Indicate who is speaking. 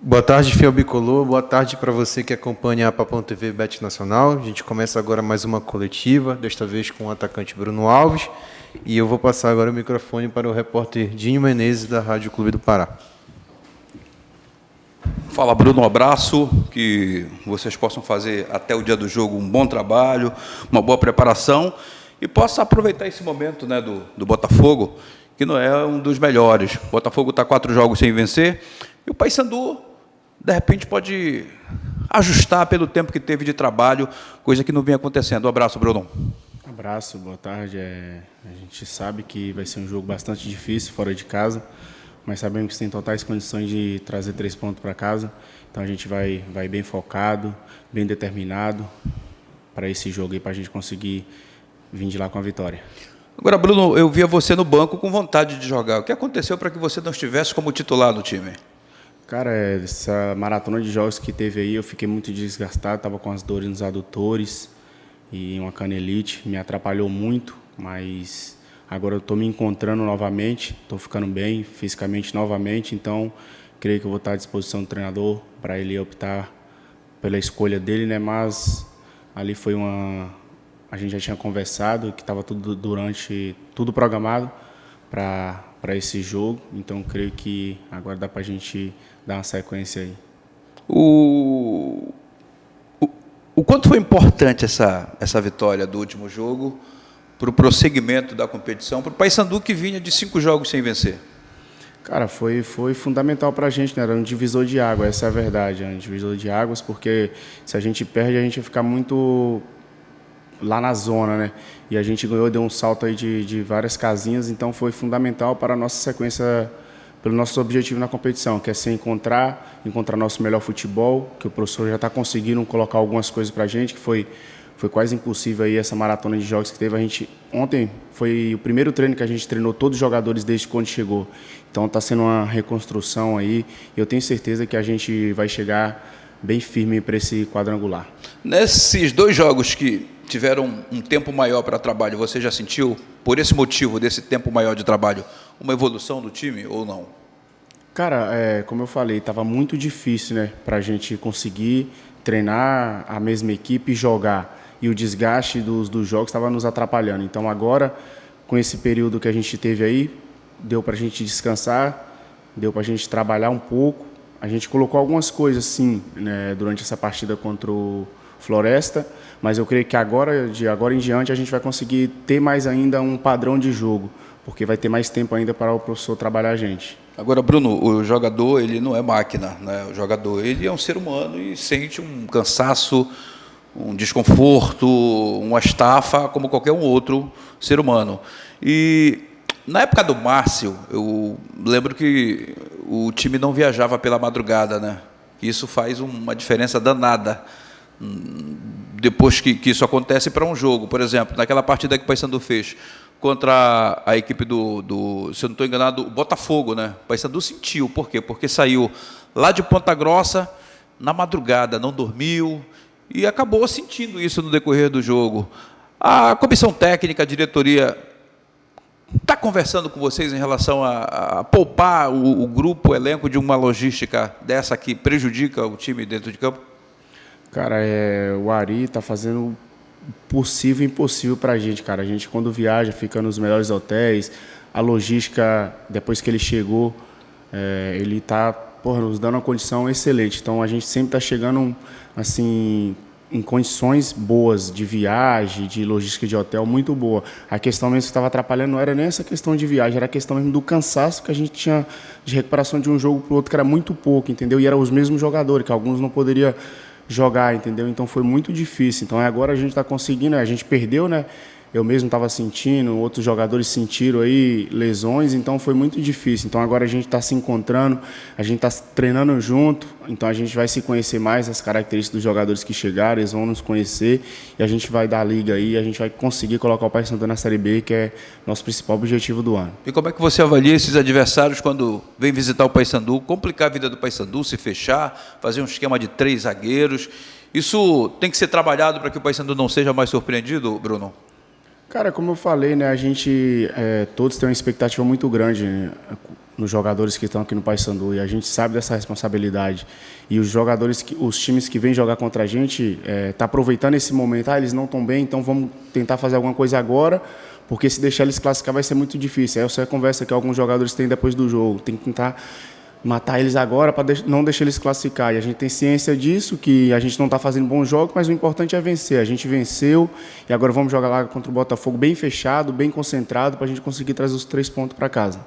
Speaker 1: Boa tarde, Fiel Bicolor. Boa tarde para você que acompanha a Papão TV Bet Nacional. A gente começa agora mais uma coletiva, desta vez com o atacante Bruno Alves. E eu vou passar agora o microfone para o repórter Dinho Menezes, da Rádio Clube do Pará.
Speaker 2: Fala, Bruno, um abraço, que vocês possam fazer até o dia do jogo um bom trabalho, uma boa preparação e possa aproveitar esse momento, né, do Botafogo, que não é um dos melhores. O Botafogo está 4 jogos sem vencer e o Paysandu, de repente, pode ajustar pelo tempo que teve de trabalho, coisa que não vinha acontecendo. Um abraço, Bruno.
Speaker 3: Abraço, boa tarde. A gente sabe que vai ser um jogo bastante difícil fora de casa, mas sabemos que tem totais condições de trazer 3 pontos para casa. Então a gente vai bem focado, bem determinado para esse jogo e para a gente conseguir vir de lá com a vitória.
Speaker 2: Agora, Bruno, eu via você no banco com vontade de jogar. O que aconteceu para que você não estivesse como titular no time?
Speaker 3: Cara, essa maratona de jogos que teve aí, eu fiquei muito desgastado, estava com as dores nos adutores e uma canelite, me atrapalhou muito, mas agora eu estou me encontrando novamente, estou ficando bem fisicamente novamente, então creio que eu vou estar à disposição do treinador para ele optar pela escolha dele, né? Mas ali foi a gente já tinha conversado, que estava tudo programado para esse jogo, então creio que agora dá para a gente dar uma sequência aí.
Speaker 2: O quanto foi importante essa vitória do último jogo para o prosseguimento da competição, para o Paysandu que vinha de 5 jogos sem vencer?
Speaker 3: Cara, foi fundamental para a gente, né? Era um divisor de água, essa é a verdade, um divisor de águas, porque se a gente perde, a gente vai ficar muito lá na zona, né? E a gente ganhou, deu um salto aí de várias casinhas, então foi fundamental para a nossa sequência, pelo nosso objetivo na competição, que é se encontrar nosso melhor futebol, que o professor já está conseguindo colocar algumas coisas para a gente, que foi quase impossível aí essa maratona de jogos que teve. Ontem foi o primeiro treino que a gente treinou todos os jogadores desde quando chegou. Então está sendo uma reconstrução aí, e eu tenho certeza que a gente vai chegar bem firme para esse quadrangular.
Speaker 2: Nesses 2 jogos que tiveram um tempo maior para trabalho, você já sentiu, por esse motivo, desse tempo maior de trabalho, uma evolução do time ou não?
Speaker 3: Cara, como eu falei, estava muito difícil, né, para a gente conseguir treinar a mesma equipe e jogar. E o desgaste dos jogos estava nos atrapalhando. Então agora, com esse período que a gente teve aí, deu para a gente descansar, deu para a gente trabalhar um pouco. A gente colocou algumas coisas, sim, né, durante essa partida contra o Floresta, mas eu creio que de agora em diante a gente vai conseguir ter mais ainda um padrão de jogo, porque vai ter mais tempo ainda para o professor trabalhar a gente.
Speaker 2: Agora, Bruno, o jogador, ele não é máquina, né? O jogador, ele é um ser humano e sente um cansaço, um desconforto, uma estafa, como qualquer um outro ser humano. E na época do Márcio, eu lembro que o time não viajava pela madrugada, né? Isso faz uma diferença danada depois que isso acontece para um jogo. Por exemplo, naquela partida que o Paysandu fez contra a equipe se eu não estou enganado, o Botafogo, né? O Paysandu sentiu. Por quê? Porque saiu lá de Ponta Grossa, na madrugada, não dormiu, e acabou sentindo isso no decorrer do jogo. A comissão técnica, a diretoria, está conversando com vocês em relação a poupar o grupo, o elenco de uma logística dessa que prejudica o time dentro de campo?
Speaker 3: Cara, o Ari está fazendo o possível e impossível para a gente, cara. A gente, quando viaja, fica nos melhores hotéis. A logística, depois que ele chegou, ele está nos dando uma condição excelente. Então, a gente sempre está chegando assim, em condições boas de viagem, de logística de hotel, muito boa. A questão mesmo que estava atrapalhando não era nem essa questão de viagem, era a questão mesmo do cansaço que a gente tinha de recuperação de um jogo para o outro, que era muito pouco, entendeu? E eram os mesmos jogadores, que alguns não poderiam jogar, entendeu? Então foi muito difícil. Então agora a gente está conseguindo, a gente perdeu, né? Eu mesmo estava sentindo, outros jogadores sentiram aí lesões, então foi muito difícil. Então agora a gente está se encontrando, a gente está treinando junto, então a gente vai se conhecer mais, as características dos jogadores que chegaram, eles vão nos conhecer e a gente vai dar a liga aí, a gente vai conseguir colocar o Paysandu na Série B, que é nosso principal objetivo do ano.
Speaker 2: E como é que você avalia esses adversários quando vem visitar o Paysandu, complicar a vida do Paysandu, se fechar, fazer um esquema de 3 zagueiros? Isso tem que ser trabalhado para que o Paysandu não seja mais surpreendido, Bruno?
Speaker 3: Cara, como eu falei, né, a gente todos têm uma expectativa muito grande, né, nos jogadores que estão aqui no Paysandu, e a gente sabe dessa responsabilidade. E os jogadores, os times que vêm jogar contra a gente, tá aproveitando esse momento. Eles não estão bem, então vamos tentar fazer alguma coisa agora, porque se deixar eles classificar vai ser muito difícil. Aí essa é a conversa que alguns jogadores têm depois do jogo. Tem que tentar matar eles agora para não deixar eles classificar. E a gente tem ciência disso, que a gente não está fazendo bons jogos, mas o importante é vencer. A gente venceu e agora vamos jogar lá contra o Botafogo bem fechado, bem concentrado, para a gente conseguir trazer os 3 pontos para casa.